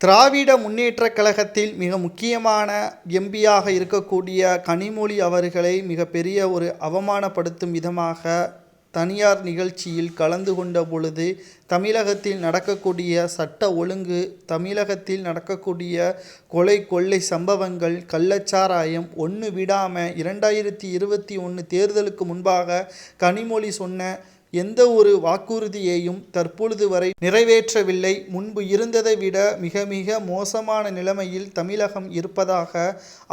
திராவிட முன்னேற்றக் கழகத்தில் மிக முக்கியமான எம்பியாக இருக்கக்கூடிய கனிமொழி அவர்களை மிகப்பெரிய ஒரு அவமானப்படுத்தும் விதமாக தனியார் நிகழ்ச்சியில் கலந்து கொண்ட பொழுது தமிழகத்தில் நடக்கக்கூடிய சட்ட ஒழுங்கு, தமிழகத்தில் நடக்கக்கூடிய கொலை கொள்ளை சம்பவங்கள், கள்ளச்சாராயம் ஒன்று விடாமல் 2021 தேர்தலுக்கு முன்பாக கனிமொழி சொன்ன எந்த ஒரு வாக்குறுதியையும் தற்பொழுது வரை நிறைவேற்றவில்லை. முன்பு இருந்ததை விட மிக மிக மோசமான நிலைமையில் தமிழகம் இருப்பதாக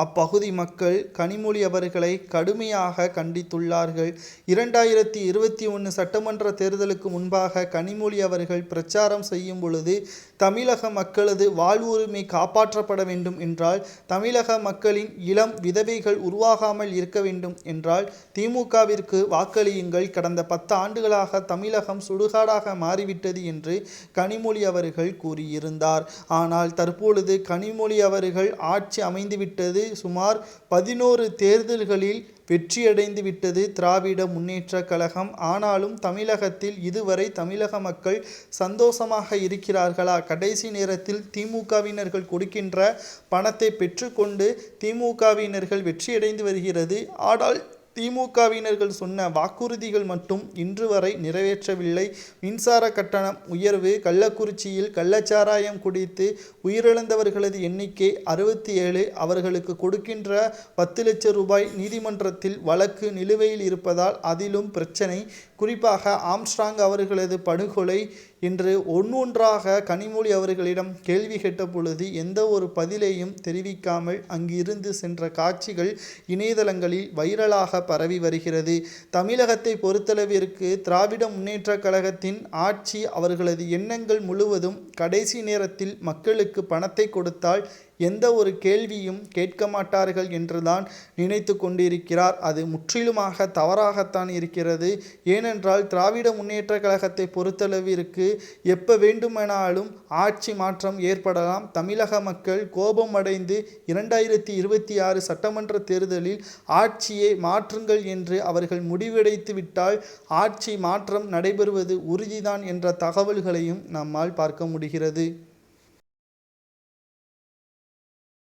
அப்பகுதி மக்கள் கனிமொழி அவர்களை கடுமையாக கண்டித்துள்ளார்கள். 2021 சட்டமன்ற தேர்தலுக்கு முன்பாக கனிமொழி அவர்கள் பிரச்சாரம் செய்யும் பொழுது தமிழக மக்களது வாழ்வுரிமை காப்பாற்றப்பட வேண்டும் என்றால், தமிழக மக்களின் இளம் விதவைகள் உருவாகாமல் இருக்க வேண்டும் என்றால் திமுகவிற்கு வாக்களியுங்கள், கடந்த 10 ஆண்டுகளாக தமிழகம் சுடுகாடாக மாறிவிட்டது என்று கனிமொழி அவர்கள் கூறியிருந்தார். ஆனால் தற்பொழுது கனிமொழி அவர்கள் ஆட்சி அமைந்துவிட்டது. சுமார் 11 தேர்தல்களில் வெற்றியடைந்து விட்டது திராவிட முன்னேற்ற கழகம். ஆனாலும் தமிழகத்தில் இதுவரை தமிழக மக்கள் சந்தோஷமாக இருக்கிறார்களா? கடைசி நேரத்தில் திமுகவினர்கள் கொடுக்கின்ற பணத்தை பெற்றுக்கொண்டு திமுகவினர்கள் வெற்றியடைந்து வருகிறது. ஆனால் திமுகவினர்கள் சொன்ன வாக்குறுதிகள் மட்டும் இன்று வரை நிறைவேற்றவில்லை. மின்சார கட்டணம் உயர்வு, கள்ளக்குறிச்சியில் கள்ளச்சாராயம் குடித்து உயிரிழந்தவர்களது எண்ணிக்கை 67. அவர்களுக்கு கொடுக்கின்ற 10 லட்சம் ரூபாய் நீதிமன்றத்தில் வழக்கு நிலுவையில் இருப்பதால் அதிலும் பிரச்சனை. குறிப்பாக ஆம்ஸ்ட்ராங் அவர்களது படுகொலை என்று ஒன்றொன்றாக கனிமொழி அவர்களிடம் கேள்வி கேட்ட பொழுது எந்த ஒரு பதிலையும் தெரிவிக்காமல் அங்கிருந்து சென்ற காட்சிகள் இணையதளங்களில் வைரலாக பரவி வருகிறது. தமிழகத்தை பொறுத்தளவிற்கு திராவிட முன்னேற்ற கழகத்தின் ஆட்சி அவர்களது எண்ணங்கள் முழுவதும் கடைசி நேரத்தில் மக்களுக்கு பணத்தை கொடுத்தால் எந்த ஒரு கேள்வியும் கேட்க மாட்டார்கள் என்றுதான் நினைத்து கொண்டிருக்கிறார். அது முற்றிலுமாக தவறாகத்தான் இருக்கிறது. ஏனென்றால் திராவிட முன்னேற்ற கழகத்தை பொறுத்தளவிற்கு எப்போ வேண்டுமானாலும் ஆட்சி மாற்றம் ஏற்படலாம். தமிழக மக்கள் கோபமடைந்து 2026 சட்டமன்ற தேர்தலில் ஆட்சியை மாற்றுங்கள் என்று அவர்கள் முடிவெடுத்து விட்டால் ஆட்சி மாற்றம் நடைபெறுவது உறுதிதான் என்ற தகவல்களையும் நம்மால் பார்க்க முடிகிறது.